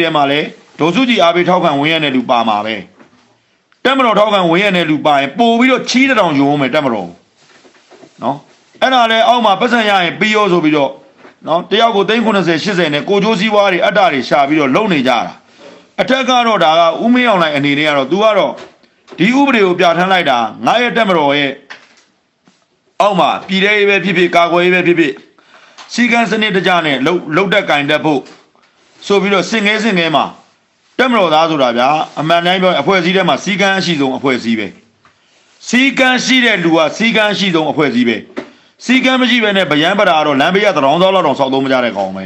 ထဲမှာလေဒေါ်စုကြည်အားပေးထောက်ခံဝင်ရတဲ့လူပါမှာပဲတက်မတော်ထောက်ခံဝင်ရတဲ့လူပါရင်ပို့ပြီးတော့ချီးတောင်ယုံမယ်တက်မတော်နော်အဲ့ဒါလည်းအောက်မှာပတ်စံရရင်ပြီးရောဆိုပြီးတော့နော်တယောက်ကို390 80နဲ့ကိုကျိုးစည်းဝါးတွေအတ္တတွေရှာပြီးတော့လုံနေကြတာအထက်ကတော့ဒါကဦးမင်းအောင်လိုက်အနေနဲ့ကတော့ तू ကတော့ဒီဥပဒေကိုပြဋ္ဌာန်းလိုက်တာငါရဲ့တက်မတော်ရဲ့အောက်မှာပြည်ထဲရေးပဲဖြစ်ဖြစ်ကာကွယ်ရေးပဲဖြစ်ဖြစ်စီကံစနစ်တကျနဲ့လှုပ်တက်ကင်တက်ဖို့ဆိုပြီးတော့စင်ငဲမှာတက်မတော်သားဆိုတာဗျာအမှန်တိုင်းပြောအဖွဲ့အစည်းထဲမှာစီကံအရှိဆုံးအဖွဲ့အစည်းပဲစီကံရှိတဲ့လူကစီကံရှိဆုံးအဖွဲ့အစည်းပဲစီကံမရှိဘဲနဲ့ဗျံပတာတော့လမ်းဘေးကတောင်သောလောက်တောင်ဆောက်သုံးမကြတဲ့ကောင်ပဲ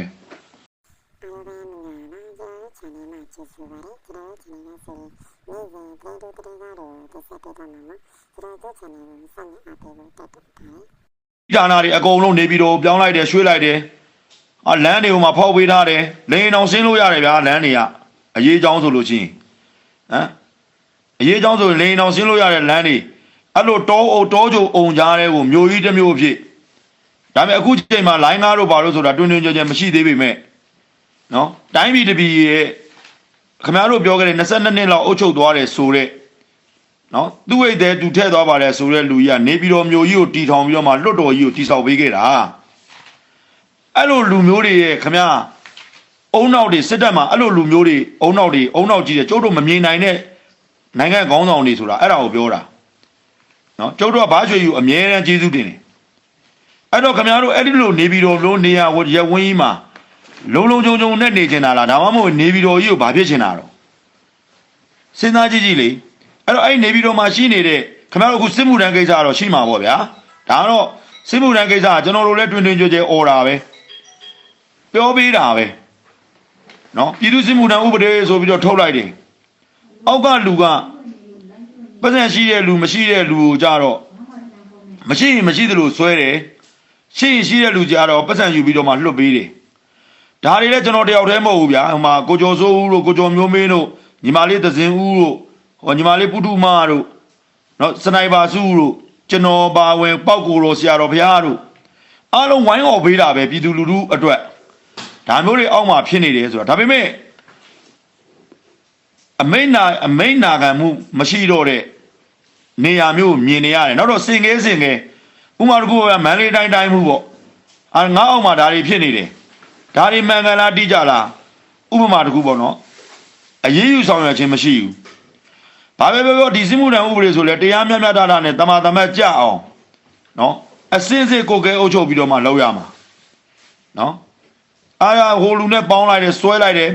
ဒါနာတွေအကုန်လုံးနေပြီးတော့ပြောင်းလိုက်တယ်ရွှေ့လိုက်တယ်လမ်းတွေကိုမှဖောက်ပေးထားတယ်လိန်အောင်ဆင်းလို့ရတယ်ဗျာလမ်းတွေကအရေးချောင်းဆိုလို့ရှိရင်အရေးချောင်းဆိုလိန်အောင်ဆင်းလို့ရတဲ့လမ်းတွေအဲ့လိုတောကြုံအုံကြားတဲ့ကိုမျိုးကြီးတစ်မျိုးဖြစ်ဒါပေမဲ့အခုချိန်မှာလိုင်းကားတို့ဘာလို့ဆိုတာတွင်ကြဲမရှိသေးပေမဲ့နော်တိုင်းပြည်တပြည်ရဲ့ခင်ဗျားတို့ပြောခဲ့တဲ့22နှစ်လောက်အုပ်ချုပ်သွားတယ်ဆိုတဲ့နော်သူ့ဝိတ်တဲ့သူထည့်သွားပါတယ်ဆိုတဲ့လူကြီးကနေပြီးတော့မျိုးကြီးကိုတီထောင်ပြီးတော့မှလွတ်တော်ကြီးကိုတီဆောက်ပေးခဲ့တာအဲ့လိုလူမျိုးတွေရဲ့ခင်ဗျားအုံနောက်တွေစစ်တပ်မှာအဲ့လိုလူမျိုးတွေအုံနောက်ကြီးတယ်ကျုပ်တို့မမြင်နိုင်တဲ့နိုင်ငံခေါင်းဆောင်တွေဆိုတာအဲ့ဒါကိုပြောတာနော်ကျုပ်တို့ကဘားရွှေယူအမြဲတမ်းကျေးဇူးတင်တယ်အဲ့တော့ခင်ဗျားတို့အဲ့ဒီလိုနေပြီးတော့လို့နေရဝရဝင်းကြီးမှာလုံခြုံနဲ့နေချင်တာလားဒါမှမဟုတ်နေပြီးတော့ကြီးကိုဘာဖြစ်ချင်တာတော့စဉ်းစားကြည့်လေအဲ့တော့အဲ့နေပြီးတော့မှရှိနေတဲ့ခင်ဗျားတို့အခုစစ်မှုထမ်းကိစ္စကတော့ရှိမှာပေါ့ဗျာဒါကတော့စစ်မှုထမ်းကိစ္စကကျွန်တော်တို့လည်းတွင်ကြဲអော်တာပဲပြောပေးတာပဲနော်ပြည်သူစစ်မှုထမ်းဥပဒေဆိုပြီးတော့ထုတ်လိုက်တယ်အောက်ကလူကပတ်စံရှိတဲ့လူမရှိတဲ့လူကိုကြတော့မရှိရင်မရှိသလိုဆွဲတယ်ရှိရင်ရှိတဲ့လူကြတော့ပတ်စံယူပြီးတော့မှလွတ်ပေးတယ်ဒါတွေလည်းကျွန်တော်တယောက်တည်းမဟုတ်ဘူးဗျာဟိုမှာကိုကျော်စိုးဦးတို့ကိုကျော်မျိုးမင်းတို့ညီမလေးသဇင်ဦးတို့ဟိုညီမလေးပုထုမတို့နော်စနိုက်ပါစုတို့ကျွန်တော်ပါဝင်ပောက်ကိုတော်ဆရာတော်ဘုရားတို့အားလုံးဝိုင်းအော်ပေးတာပဲပြည်သူလူထုအတွက်ဒါမျိုးတွေအောက်မှာဖြစ်နေတယ်ဆိုတာဒါပေမဲ့အမိန်နာခံမှုမရှိတော့တဲ့နေရာမျိုးမြင်နေရတယ်နောက်တော့စင်ငဲဥမာတကူကမန္တလေးတိုင်းမှုပေါ့ငါအောက်မှာဒါတွေဖြစ်နေတယ်ဒါတွေမှန်ကန်လားတိကျလားဥပမာတကူပေါ့နော်အရေးယူဆောင်ရွက်ခြင်းမရှိဘူးဘာပဲပြောဒီစစ်မှုထမ်းဥပဒေဆိုလဲတရားမျှမျှတတနဲ့တမာတမတ်ကြအောင်နော်အစင်းစစ်ကိုကဲအုပ်ချုပ်ပြီးတော့မှလောက်ရမှာနော်အားရဟိုလူနဲ့ပေါင်းလိုက်တယ်ဆွဲလိုက်တယ်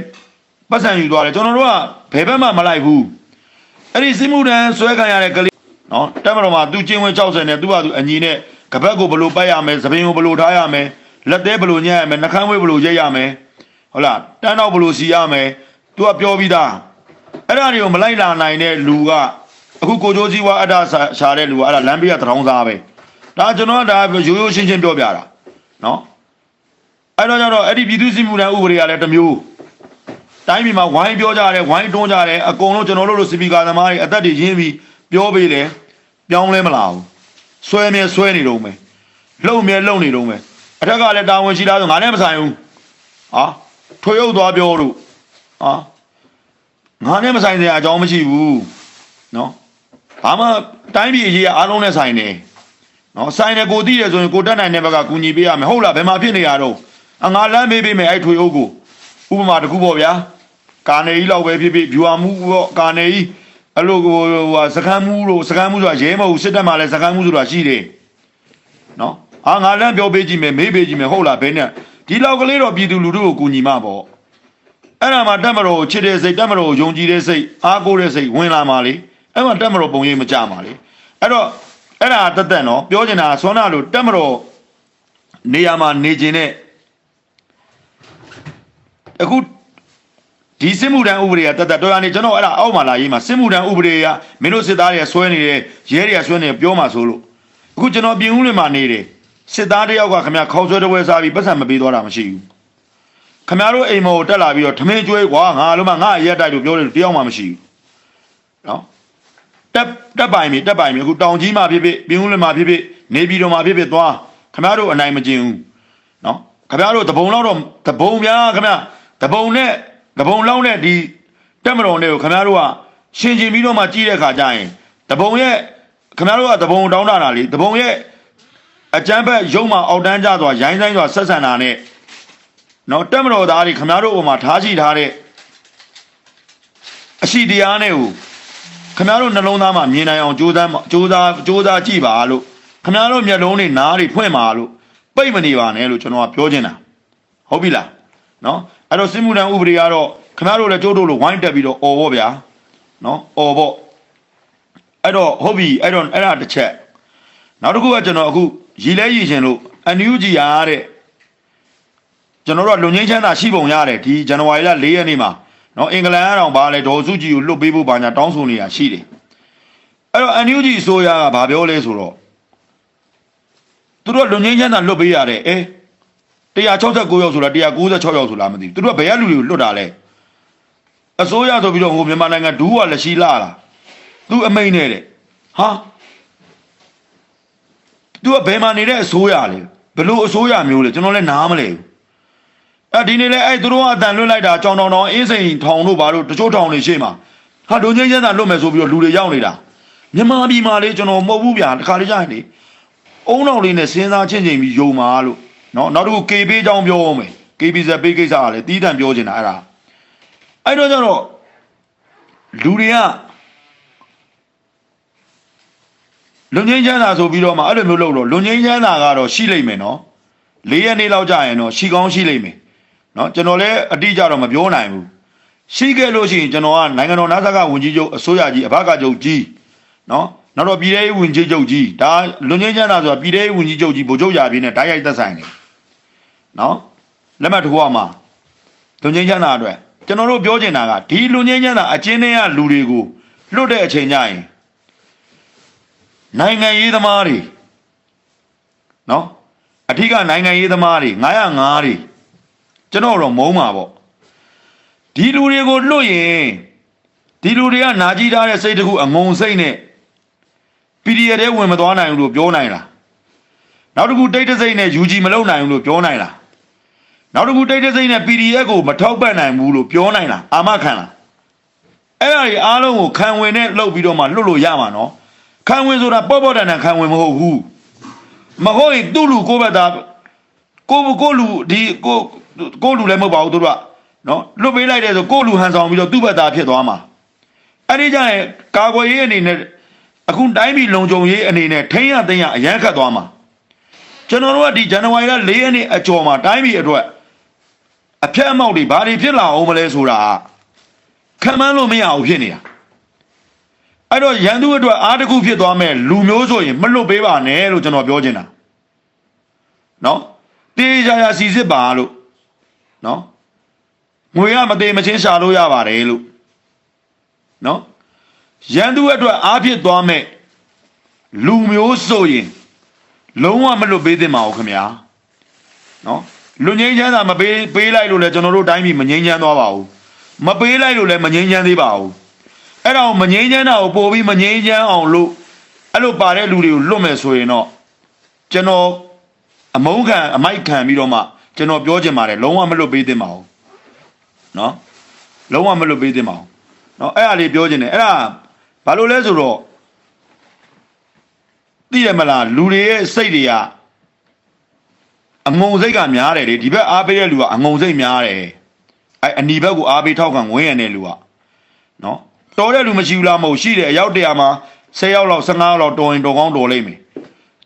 ပတ်စံယူသွားတယ်ကျွန်တော်တို့ကဘယ်ဘက်မှမလိုက်ဘူးအဲ့ဒီစစ်မှုထမ်းဆွဲခံရတဲ့ကလေးနော်တက်မတော်မှာသူကျင်းဝင်60နဲ့သူကသူအညီနဲ့ကပတ်ကိုဘလို့ပတ်ရမယ်သပင်ကိုဘလို့ထားရမယ်လက်သေးဘလို့ညှက်ရမယ်နှခမ်းဝေးဘလို့ရိတ်ရမယ်ဟုတ်လားတန်းတော့ဘလို့စီရမယ်သူကပြောပြီးသားအဲ့ဒါတွေကိုမလိုက်လာနိုင်တဲ့လူကအခုကိုကျိုးစည်းဝါအတ္တရှာတဲ့လူကအဲ့ဒါလမ်းဘေးကတောင်းစားပဲဒါကျွန်တော်ကဒါရိုးရှင်းပြောပြတာနော်အဲ့တော့ကျတော့အဲ့ဒီပြည်သူစစ်မှုထမ်းဥပဒေကလည်းတစ်မျိုးတိုင်းပြည်မှာဝိုင်းပြောကြတယ်ဝိုင်းတွန်းကြတယ်အကုန်လုံးကျွန်တော်တို့လိုစပီကာသမားတွေအသက်တွေရင်းပြီးပြောပေးတယ်ပြောင်းလဲမလာဘူးဆွဲနေတော့မယ်လုံနေတော့မယ်အထက်ကလည်းတာဝန်ရှိလားဆိုငါနဲ့မဆိုင်ဘူးဟာထွေရုပ်သွားပြောလို့ဟာငါနဲ့မဆိုင်စရာအကြောင်းမရှိဘူးနော်ဘာမှတိုင်းပြည်အရေးအားလုံးနဲ့ဆိုင်တယ်နော်ဆိုင်တယ်ကိုသိတယ်ဆိုရင်ကိုတက်နိုင်တဲ့ဘက်ကကူညီပေးရမယ်ဟုတ်လားဘယ်မှာဖြစ်နေရတော့ငါလမ်းပေးမယ်အဲ့ထွေအုပ်ကိုဥပမာတခုပေါ့ဗျာကာနေကြီးလောက်ပဲဖြစ်ဖြစ်ဗျူဟာမှုပေါ့ကာနေကြီးအဲ့လိုကိုစကမ်းမှုဆိုတာရဲမဟုတ်စစ်တပ်မှာလည်းစကမ်းမှုဆိုတာရှိတယ်နော်ငါလမ်းပြောပေးကြည့်မယ်မေးပေးကြည့်မယ်ဟုတ်လားဘယ်နဲ့ဒီလောက်ကလေးတော့ပြည်သူလူထုကိုကူညီမှာပေါ့အဲ့ဒါမှတက်မတော်ကိုချစ်တဲ့စိတ်တက်မတော်ကိုယုံကြည်တဲ့စိတ်အားကိုးတဲ့စိတ်ဝင်လာမှာလေအဲ့မှတက်မတော်ပုံရိပ်မကြမှာလေအဲ့တော့အဲ့ဒါတက်နော်ပြောချင်တာဆွမ်းနာလို့တက်မတော်နေရာမှာနေခြင်းနဲ့အခုဒီစစ်မှုထမ်းဥပဒေကတက်တော်ရနေကျွန်တော်အဲ့ဒါအောက်မှာလာရေးမှာစစ်မှုထမ်းဥပဒေကမင်းတို့စစ်သားတွေကဆွဲနေတယ်ရဲတွေကဆွဲနေပြောမှာဆိုလို့အခုကျွန်တော်ပြင်ဦးလွင်မှာနေတယ်စစ်သားတယောက်ကခင်ဗျခေါင်းဆွဲတပွဲစားပြီးပတ်စံမပေးသွားတာမရှိဘူးခင်ဗျားတို့အိမ်မော်တက်လာပြီးတော့ထမင်းကျွေးကွာငါလုံးမငါရက်တိုက်လို့ပြောတယ်တယောက်မှမရှိဘူးနော်တက်ပိုင်ပြီအခုတောင်ကြီးမှာဖြစ်ဖြစ်ပြင်ဦးလွင်မှာဖြစ်ဖြစ်နေပြည်တော်မှာဖြစ်ဖြစ်သွားခင်ဗျားတို့အနိုင်မကျင်ဘူးနော်ခင်ဗျားတို့တပုံလောက်တော့တပုံများခင်ဗျာတပုံနဲ့ဘ တပုံလောက်နဲ့ဒီတက်မတော်တွေကိုခင်ဗျားတို့ကရှင်ကျင်ပြီးတော့မှကြီးတဲ့ခါကျရင်တပုံရဲ့ခင်ဗျားတို့ကတပုံတောင်းတာလေတပုံရဲ့အကျန်းဖက်ရုံမှအောက်တန်းကြသွားရိုင်းဆိုင်သွားဆက်ဆံတာနဲ့နော်တက်မတော်သားတွေခင်ဗျားတို့ဟိုမှာထားရှိထားတဲ့အရှိတရားနဲ့ကိုခင်ဗျားတို့နှလုံးသားမှာမြင်နိုင်အောင်ကြိုးစားကြည့်ပါလို့ခင်ဗျားတို့မျက်လုံးတွေနားတွေဖွင့်ပါလို့ပိတ်မနေပါနဲ့လို့ကျွန်တော်ကပြောချင်တာဟုတ်ပြီလားနော်အဲ့တော့စစ်မှုထမ်းဥပဒေကတော့ခင်ဗျားတို့လည်းကြိုးတို့လို့ဝိုင်းတက်ပြီးတော့អော်ပေါ့ဗျာနော်អော်ပေါ့အဲ့တော့ဟုတ်ပြီအဲ့ဒါတစ်ချက်နောက်တစ်ခုကကျွန်တော်အခုရည်လဲရည်ရှင်လို့ NUG ရတဲ့ကျွန်တော်တို့ကလူငင်းချမ်းသာရှိပုံရတယ်ဒီဇန်နဝါရီလ4ရက်နေ့မှာနော်အင်္ဂလန်ကတော့ဗာလဲဒေါ်စုကြည်ကိုလွတ်ပေးဖို့ဘာညာတောင်းဆိုနေတာရှိတယ်အဲ့တော့ NUG အစိုးရကဘာပြောလဲဆိုတော့သူတို့လူငင်းချမ်းသာလွတ်ပေးရတယ်169ယောက်ဆိုတာ196ယောက်ဆိုလားမသိဘူးသူတို့ကဘယ်ကလူတွေကိုလွတ်တာလဲအစိုးရဆိုပြီးတော့ဟိုမြန်မာနိုင်ငံဒူးကလက်ရှိလာသူအမိန်နဲ့တဲ့ဟာသူကဘယ်မှာနေတဲ့အစိုးရလဲဘယ်လိုအစိုးရမျိုးလဲကျွန်တော်လည်းနားမလဲဘူးဒီနေ့လဲအဲ့သူတို့ကအတန်လွတ်လိုက်တာကြောင်တောင်အင်းစိန်ထောင်တို့ဘာလို့တချို့ထောင်တွေရှေ့မှာဟာဒုံချင်းချမ်းသာလွတ်မယ်ဆိုပြီးတော့လူတွေရောက်နေတာမြန်မာပြည်မှာလေကျွန်တော်မဟုတ်ဘူးဗျာတခါလေးကြာရင်လေအုံနောက်လေးနဲ့စဉ်းစားချင်းချင်းပြီးယုံပါလို့နော်နောက်တစ်ခု KB အကြောင်းပြောအောင်မယ် KB ဇက်ပေးကိစ္စကလည်းတီးတန့်ပြောချင်တာအဲ့တော့ကျတော့လူတွေကလူငင်းချမ်းသာဆိုပြီးတော့မှအဲ့လိုမျိုးလုပ်တော့လူငင်းချမ်းသာကတော့ရှိလိမ့်မယ်နော်4ရက်နေ့လောက်ကြာရင်တော့ရှိကောင်းရှိလိမ့်မယ်နော်ကျွန်တော်လည်းအတိအကျတော့မပြောနိုင်ဘူးရှိခဲ့လို့ရှိရင်ကျွန်တော်ကနိုင်ငံတော်နာဇကဝန်ကြီးချုပ်အစိုးရကြီးအဘကချုပ်ကြီးနော်နောက်တော့ပြည်ထောင်ဝန်ကြီးချုပ်ကြီးဒါလူငင်းချမ်းသာဆိုတာပြည်ထောင်ဝန်ကြီးချုပ်ကြီးဗိုလ်ချုပ်ရာပြင်းနဲ့တိုက်ရိုက်သက်ဆိုင်တယ်နော်လက်မှတ်ထိုးရမှာလူငင်းချမ်းသာအတွက်ကျွန်တော်တို့ပြောချင်တာကဒီလူငင်းချမ်းသာအချင်းတွေကလူတွေကိုလွတ်တဲ့အချိန်ကျရင်နိုင်ငံရေးသမားတွေနော်အထက်ကနိုင်ငံရေးသမားတွေ905တွေကျွန်တော်တော့မုန်းပါပေါ့ဒီလူတွေကိုလွတ်ရင်ဒီလူတွေကနာကြည့်ထားတဲ့စိတ်တခုအငုံစိတ်နဲ့ PDF ထဲဝင်မသွားနိုင်ဘူးလို့ပြောနိုင်လားနောက်တစ်ခုတိတ်တဆိတ်နဲ့ UG မလုံနိုင်ဘူးလို့ပြောနိုင်လားနောက်တစ်ခုတိတ်တဆိတ်နဲ့ PDF ကိုမထောက်ပံ့နိုင်ဘူးလို့ပြောနိုင်လားအာမခံလားအဲ့ဒါတွေအားလုံးကိုခံဝင်နဲ့လှုပ်ပြီးတော့မှလွတ်လို့ရမှာနော်ခံဝင်ဆိုတာပေါ့တန်ခံဝင်မဟုတ်ဘူးမဟုတ်ရင်သူ့လူကိုဘက်သားကိုလူဒီကိုလူလည်းမဟုတ်ပါဘူးသူတို့ကနော်လွတ်ပေးလိုက်တဲ့ဆိုကိုလူဟန်ဆောင်ပြီးတော့သူ့ဘက်သားဖြစ်သွားမှာအဲ့ဒီကြရင်ကာကွယ်ရေးအနေနဲ့အခုတိုင်းပြည်လုံခြုံရေးအနေနဲ့ထိန်းရသိမ်းရအရန်ခတ်သွားမှာကျွန်တော်တို့ကဒီဇန်နဝါရီလ4ရက်နေ့အကျော်မှာတိုင်းပြည်အတွက်အဖက်အမောက်တွေဘာတွေဖြစ်လာအောင်မလဲဆိုတာခံမှန်းလို့မရဘူးဖြစ်နေတာအဲ့တော့ရန်သူအတွက်အားတစ်ခုဖြစ်သွားမဲ့လူမျိုးဆိုရင်မလွတ်ပေးပါနဲ့လို့ကျွန်တော်ပြောချင်တာနော်တေးကြရစီစစ်ပါလို့နော်ငွေရမသေးမချင်းရှာလို့ရပါတယ်လို့နော်ရန်သူအတွက်အားဖြစ်သွားမဲ့လူမျိုးဆိုရင်လုံးဝမလွတ်ပေးသင့်ပါဘူးခင်ဗျာနော်လူငိမ့်ချမ်းသာမပေးလိုက်လို့လည်းကျွန်တော်တို့တိုင်းပြည်မငိမ့်ချမ်းသွားပါဘူးမပေးလိုက်လို့လည်းမငိမ့်ချမ်းသေးပါဘူးအဲ့ဒါကိုမငိမ့်ချမ်းတာကိုပို့ပြီးမငိမ့်ချမ်းအောင်လို့အဲ့လိုပါတဲ့လူတွေကိုလွတ်မယ်ဆိုရင်တော့ကျွန်တော်အမုန်းခံအမိုက်ခံပြီးတော့မှကျွန်တော်ပြောချင်ပါတယ်လုံးဝမလွတ်ပေးသင့်ပါဘူးနော်လုံးဝမလွတ်ပေးသင့်ပါဘူးနော်အဲ့ဒါလေးပြောချင်တယ်အဲ့ဒါဘာလို့လဲဆိုတော့သိရမလားလူတွေရဲ့စိတ်တွေကအငုံစိတ်ကများတယ်လေဒီဘက်အားပေးတဲ့လူကအငုံစိတ်များတယ်အဲ့အနီဘက်ကိုအားပေးထောက်ခံဝင်ရတဲ့လူကနော်တော်တဲ့လူမရှိဘူးလားမဟုတ်ရှိတယ်အယောက်100မှာ10ယောက်လောက်15ယောက်လောက်တော်ရင်တော်ကောင်းတော်လိမ့်မယ်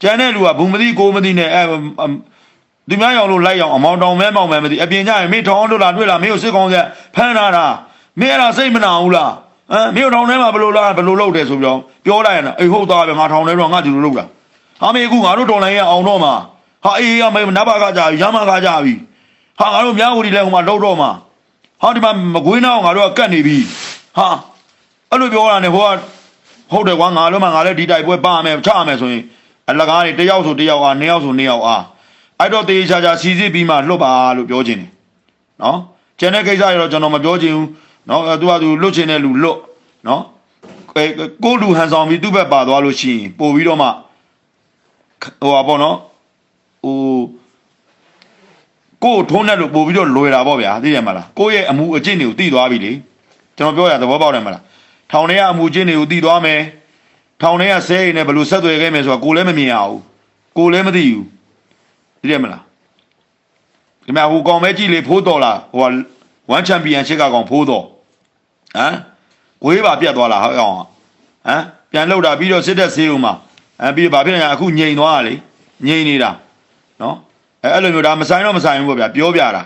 ကျန်တဲ့လူကဘူးမသိကိုမသိနဲ့သူများရောင်လို့လိုက်အောင်အမောင်တောင်မဲမောင်မဲမသိအပြင်ကြရင်မင်းထောင်းတို့လားတွေ့လားမင်းကိုစစ်ကောင်းဆက်ဖမ်းလာတာမင်းအဲ့ဒါစိတ်မနာဘူးလားမင်းထောင်းထဲမှာဘယ်လိုလုပ်တယ်ဆိုပြီးတော့ပြောလိုက်ရင်အေးဟုတ်သားပဲငါထောင်းထဲတော့ငါဒီလိုလုပ်တာဟာမင်းအခုငါတို့တော်လိုင်းရအောင်တော့မှာဟာအေးရမေနဘာကကြပြီရမကကြပြီဟာငါတို့မြဝတီလဲဟိုမှာလောက်တော့မှာဟာဒီမှာမကွေးနောက်ငါတို့ကကတ်နေပြီဟာအဲ့လိုပြောတာနဲ့ဟိုကဟုတ်တယ်ကွာငါလည်းငါလည်းဒီတိုက်ပွဲပါမယ်ချမယ်ဆိုရင်အလကားတွေတယောက်ဆိုတယောက်အားနှစ်ယောက်ဆိုနှစ်ယောက်အားအဲ့တော့တေးချာချာစီစစ်ပြီးမှလွတ်ပါလို့ပြောခြင်းတယ်နော်ကျန်တဲ့ကိစ္စတွေတော့ကျွန်တော်မပြောချင်ဘူးနော်သူကသူလွတ်ချင်တဲ့လူလွတ်နော်ကိုလူဟန်ဆောင်ပြီးသူ့ဘက်ပါသွားလို့ရှိရင်ပို့ပြီးတော့မှဟိုပါပေါ့နော်ဟို ကိုထုံးတဲ့လို့ပို့ပြီးတော့လွယ်တာပေါ့ဗျာသိရမလားကိုရဲ့အမှုအကျင့်တွေကိုသိသွားပြီလေကျွန်တော်ပြောရသဘောပေါက်တယ်မလားထောင်ထဲကအမှုကျင့်တွေကိုသိသွားမယ်ထောင်ထဲကဆဲရင်လည်းဘယ်လိုဆက်သွယ်ခဲ့မယ်ဆိုတာကိုလည်းမမြင်ရဘူးကိုလည်းမသိဘူးသိရမလားဒီမှာဟိုကောင်ပဲကြည့်လေဖိုးတော်လားဟိုဝမ်ချန်ပီယံရှစ်ကကောင်ဖိုးတော်ဟမ်ကိုေးပါပြတ်သွားလားဟောကောင်ဟမ်ပြန်လှုပ်တာပြီးတော့စစ်တဲ့ဆေးဦးမှာပြီးတော့ဘာဖြစ်လဲအခုငြိမ်သွားတာလေငြိမ်နေတာနော်အဲ့လိုမျိုးဒါမဆိုင်တော့မဆိုင်ဘူးပေါ့ဗျာပြောပြတာ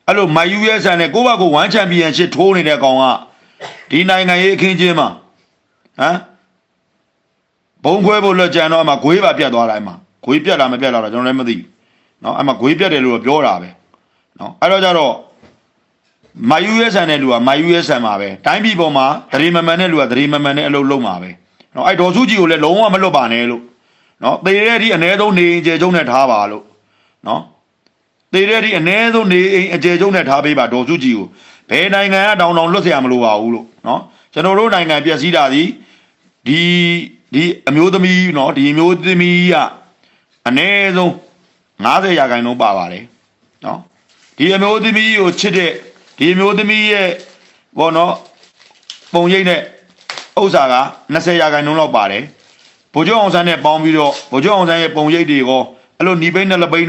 အဲ့လိုမိုက်ယူရဲဆန်နဲ့ကိုယ့်ဘက်ကိုဝမ်ချန်ပီယံရှစ်ထိုးနေတဲ့ကောင်ကဒီနိုင်ငံရေးအခင်းချင်းမှာဟမ်ဘုံခွဲဖို့လွတ်ကြံတော့အမှဂွေးပါပြတ်သွားတာအမှဂွေးပြတ်လားမပြတ်လားတော့ကျွန်တော်လည်းမသိဘူးနော်အမှဂွေးပြတ်တယ်လို့ပြောတာပဲနော်အဲ့တော့ကြတော့မိုက်ယူရဲဆန်တဲ့လူကမိုက်ယူရဲဆန်မှာပဲတိုင်းပြည်ပေါ်မှာဒရီမမန်တဲ့လူကဒရီမမန်နဲ့အလုပ်လုပ်မှာပဲနော်အဲ့ဒေါ်စုကြည်ကိုလည်းလုံးဝမလွတ်ပါနဲ့လို့နော်သေတဲ့အထိအ ਨੇ ဆုံးနေကျေကျုံနဲ့ထားပါလို့နော်သေတဲ့အထိအ ਨੇ ဆုံးနေအကျေကျုံနဲ့ထားပေးပါဒေါ်စုကြည်ကိုဘယ်နိုင်ငံကတောင်လွတ်เสียမလို့ပါဘူးလို့နော်ကျွန်တော်တို့နိုင်ငံပြည့်စည်တာဒီအမျိုးသမီးနော်ဒီအမျိုးသမီးကအ ਨੇ ဆုံး90%ပါပါတယ်နော်ဒီအမျိုးသမီးကိုချစ်တဲ့ဒီအမျိုးသမီးရဲ့ဘောနော်ပုံရိပ်နဲ့ဥစ္စာက20%လောက်ပါတယ်ဗိုလ်ချုပ်အောင်ဆန်းနဲ့ပေါင်းပြီးတော့ဗိုလ်ချုပ်အောင်ဆန်းရဲ့ပုံရိပ်တွေကောအဲ့လိုညီပိန်းနဲ့လက်ပိန်း